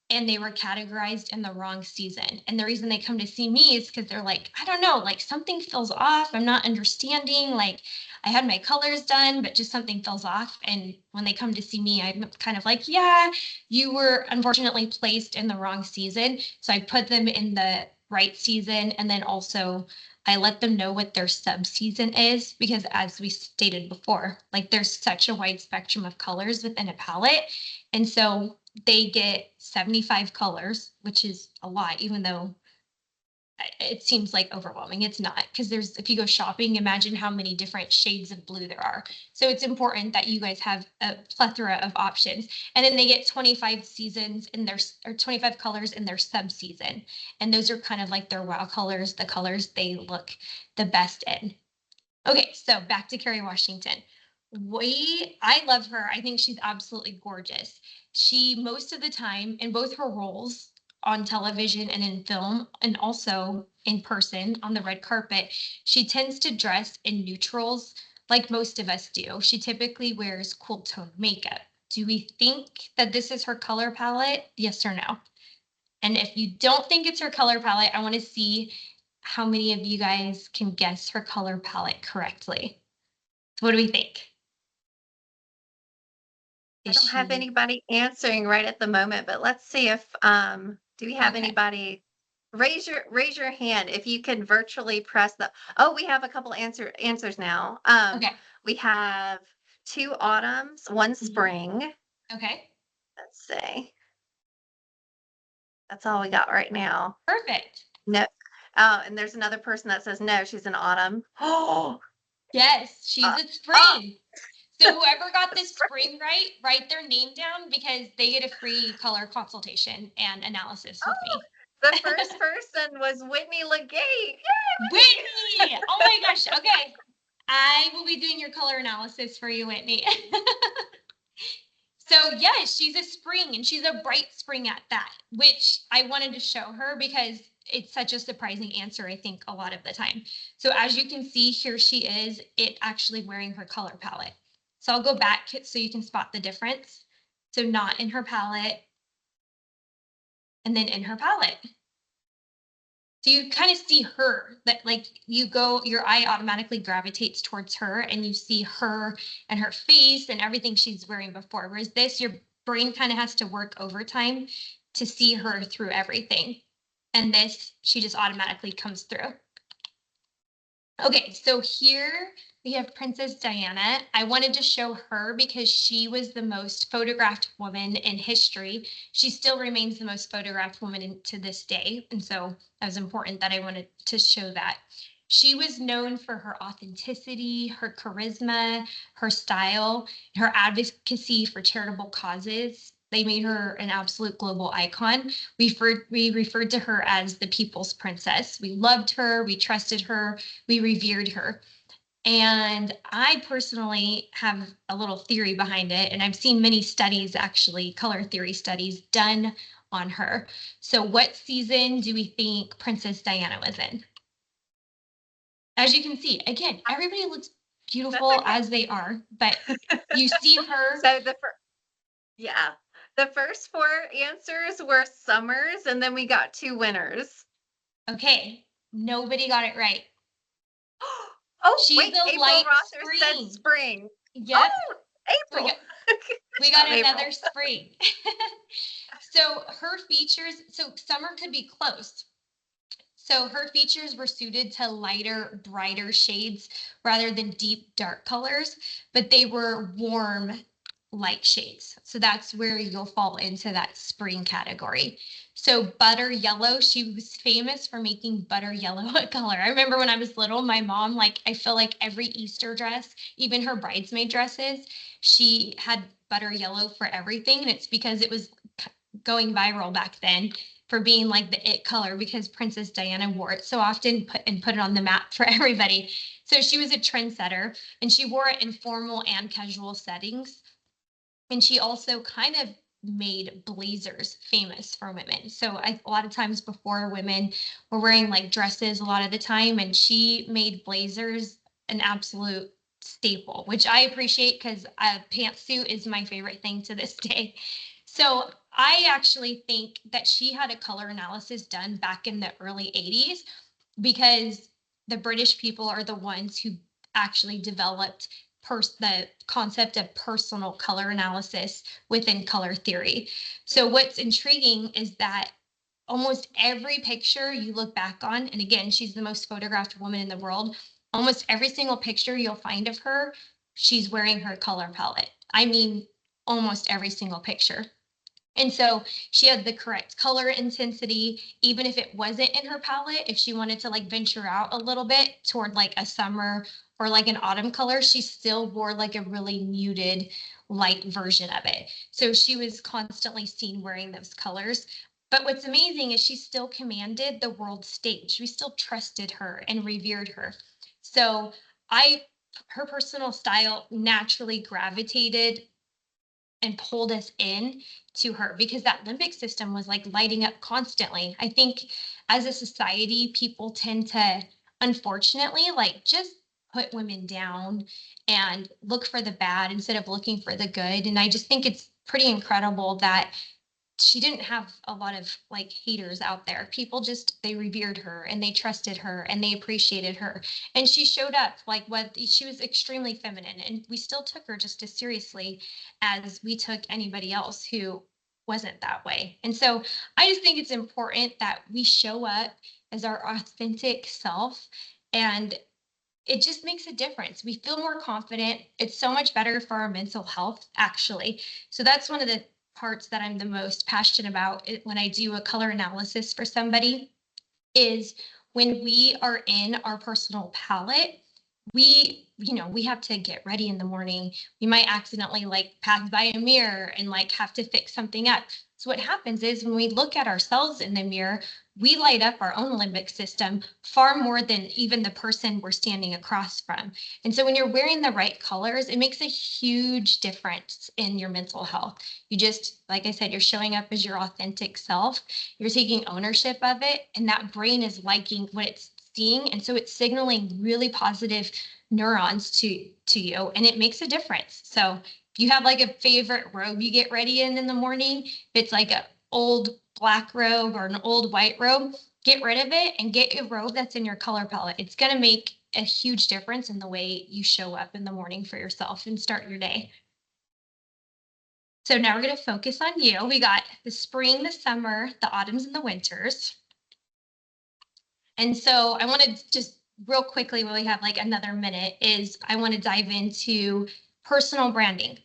and they were categorized in the wrong season. And the reason they come to see me is because they're like, I don't know, like something feels off. I'm not understanding. Like I had my colors done, but just something feels off. And when they come to see me, I'm kind of like, yeah, you were unfortunately placed in the wrong season. So I put them in the right season. And then also I let them know what their sub season is, because as we stated before, like there's such a wide spectrum of colors within a palette. And so they get 75 colors, which is a lot, even though it seems like overwhelming. It's not, because if you go shopping, imagine how many different shades of blue there are. So it's important that you guys have a plethora of options. And then they get 25 seasons in or 25 colors in their sub season. And those are kind of like their wow colors, the colors they look the best in. Okay, so back to Kerry Washington. I love her. I think she's absolutely gorgeous. She, most of the time, in both her roles on television and in film, and also in person on the red carpet, she tends to dress in neutrals like most of us do. She typically wears cool tone makeup. Do we think that this is her color palette? Yes or no? And if you don't think it's her color palette, I want to see how many of you guys can guess her color palette correctly. So what do we think? I Is don't have she anybody answering right at the moment, but let's see if do we have okay? anybody? Raise your hand if you can virtually press the. Oh, we have a couple answers now. Okay. We have 2 autumns, 1 Mhm. spring. Okay. Let's see. That's all we got right now. Perfect. No. Oh, and there's another person that says no, she's an autumn. Oh, Yes, she's uh, a oh, spring. So whoever got this spring. spring right, write their name down because they get a free color consultation and analysis with Oh, me. the first person was Whitney Legate. Yay, Whitney! Whitney! Oh my gosh. Okay. I will be doing your color analysis for you, Whitney. So yes, she's a spring and she's a bright spring at that, which I wanted to show her because it's such a surprising answer, I think, a lot of the time. So as you can see, here she is, it actually wearing her color palette. So I'll go back so you can spot the difference. So not in her palette and then in her palette. So you kind of see her, that like you go, your eye automatically gravitates towards her and you see her and her face and everything she's wearing before. Whereas this, your brain kind of has to work overtime to see her through everything. And this, she just automatically comes through. Okay, so here we have Princess Diana. I wanted to show her because she was the most photographed woman in history. She still remains the most photographed woman to this day. And so that was important that I wanted to show that. She was known for her authenticity, her charisma, her style, her advocacy for charitable causes. They made her an absolute global icon. We referred to her as the people's princess. We loved her, we trusted her, we revered her. And I personally have a little theory behind it, and I've seen many studies, actually, color theory studies done on her. So what season do we think Princess Diana was in? As you can see, again, everybody looks beautiful That's okay. as they are, but you see her. So yeah, the first 4 answers were summers, and then we got 2 winners. Okay, nobody got it right. Oh, She's wait, a April light Rosser said spring. spring. Yep. Oh, We April. got, we got April. another spring. So her features, so summer could be close. So her features were suited to lighter, brighter shades rather than deep, dark colors, but they were warm, light shades. So that's where you'll fall into that spring category. So butter yellow, she was famous for making butter yellow a color. I remember when I was little, my mom, like, I feel like every Easter dress, even her bridesmaid dresses, she had butter yellow for everything. And it's because it was going viral back then for being like the it color because Princess Diana wore it so often put it on the map for everybody. So she was a trendsetter and she wore it in formal and casual settings. And she also kind of made blazers famous for women. So a lot of times before, women were wearing like dresses a lot of the time, and she made blazers an absolute staple, which I appreciate because a pantsuit is my favorite thing to this day. So I actually think that she had a color analysis done back in the early 80s because the British people are the ones who actually developed the concept of personal color analysis within color theory. So what's intriguing is that almost every picture you look back on, and again, she's the most photographed woman in the world, almost every single picture you'll find of her, she's wearing her color palette. I mean, almost every single picture. And so she had the correct color intensity, even if it wasn't in her palette, if she wanted to like venture out a little bit toward like a summer or like an autumn color, she still wore like a really muted light version of it. So she was constantly seen wearing those colors. But what's amazing is she still commanded the world stage. We still trusted her and revered her. So I her personal style naturally gravitated and pulled us in to her because that limbic system was like lighting up constantly. I think as a society, people tend to, unfortunately, like just put women down and look for the bad instead of looking for the good. And I just think it's pretty incredible that she didn't have a lot of like haters out there. People just, they revered her and they trusted her and they appreciated her. And she showed up like what she was extremely feminine, and we still took her just as seriously as we took anybody else who wasn't that way. And so I just think it's important that we show up as our authentic self, and it just makes a difference. We feel more confident. It's so much better for our mental health, actually. So that's one of the parts that I'm the most passionate about when I do a color analysis for somebody is when we are in our personal palette, we have to get ready in the morning. We might accidentally like pass by a mirror and like have to fix something up. So what happens is when we look at ourselves in the mirror, we light up our own limbic system far more than even the person we're standing across from. And so when you're wearing the right colors, it makes a huge difference in your mental health. You just, like I said, you're showing up as your authentic self. You're taking ownership of it, and that brain is liking what it's seeing. And so it's signaling really positive neurons to you, and it makes a difference. So if you have like a favorite robe you get ready in the morning, if it's like an old black robe or an old white robe, get rid of it and get a robe that's in your color palette. It's going to make a huge difference in the way you show up in the morning for yourself and start your day. So now we're going to focus on you. We got the spring, the summer, the autumns, and the winters. And so I want to just real quickly, when we have like another minute, is I want to dive into personal branding.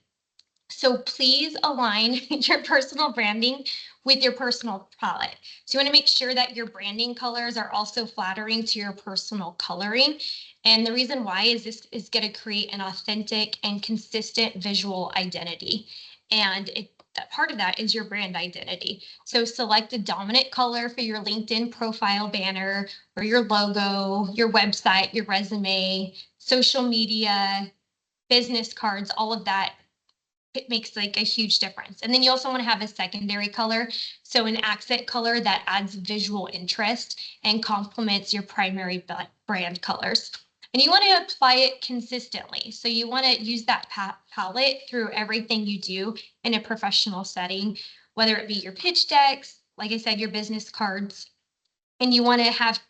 So please align your personal branding with your personal palette. So you want to make sure that your branding colors are also flattering to your personal coloring. And the reason why is this is going to create an authentic and consistent visual identity. And that part of that is your brand identity. So select a dominant color for your LinkedIn profile banner or your logo, your website, your resume, social media, business cards, all of that. It makes like a huge difference. And then you also want to have a secondary color. So an accent color that adds visual interest and complements your primary brand colors. And you want to apply it consistently. So you want to use that palette through everything you do in a professional setting, whether it be your pitch decks, like I said, your business cards, and you want to have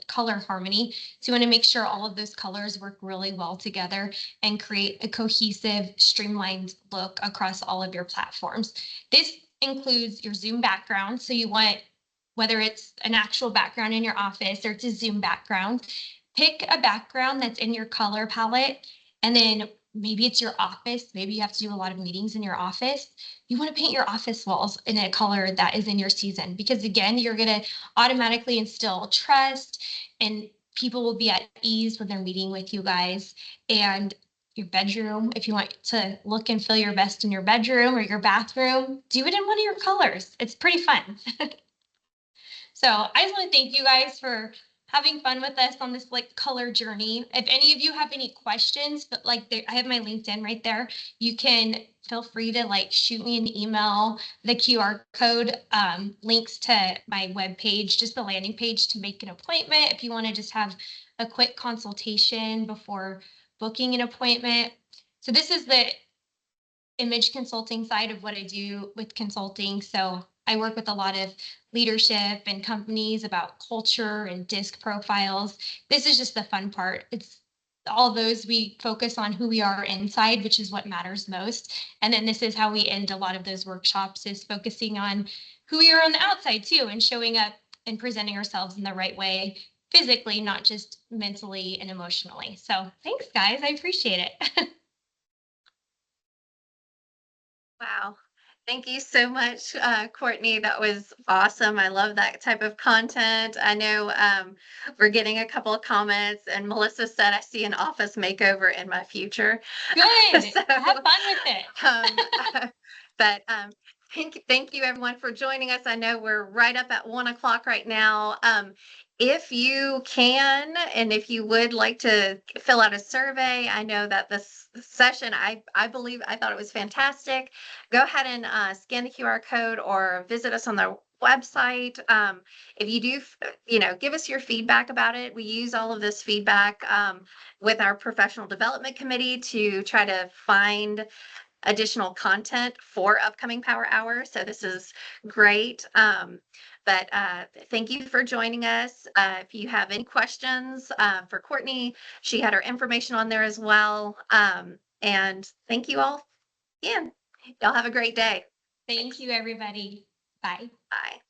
color harmony. So you want to make sure all of those colors work really well together and create a cohesive, streamlined look across all of your platforms. This includes your Zoom background. So you want, whether it's an actual background in your office or it's a Zoom background, pick a background that's in your color palette. And then maybe it's your office. Maybe you have to do a lot of meetings in your office. You want to paint your office walls in a color that is in your season, because again, you're going to automatically instill trust and people will be at ease when they're meeting with you guys. And your bedroom, if you want to look and feel your best in your bedroom or your bathroom, do it in one of your colors. It's pretty fun. So I just want to thank you guys for having fun with us on this like color journey. If any of you have any questions, but like I have my LinkedIn right there, you can feel free to like shoot me an email. The QR code links to my webpage, just the landing page to make an appointment. If you want to just have a quick consultation before booking an appointment. So this is the image consulting side of what I do with consulting. So I work with a lot of leadership and companies about culture and disc profiles. This is just the fun part. It's all those, we focus on who we are inside, which is what matters most. And then this is how we end a lot of those workshops, is focusing on who we are on the outside too, and showing up and presenting ourselves in the right way, physically, not just mentally and emotionally. So thanks, guys. I appreciate it. Wow. Thank you so much, Courtney. That was awesome. I love that type of content. I know we're getting a couple of comments, and Melissa said, I see an office makeover in my future. Good. So, have fun with it. But thank you everyone for joining us. I know we're right up at 1 o'clock right now. if you can, and if you would like to fill out a survey, I know that this session, I believe, I thought it was fantastic. Go ahead and scan the QR code or visit us on the website. If you do, give us your feedback about it. We use all of this feedback with our professional development committee to try to find additional content for upcoming Power Hour. So this is great. But thank you for joining us. If you have any questions for Courtney, she had her information on there as well. And thank you all again. Y'all have a great day. Thank you, everybody. Bye. Bye.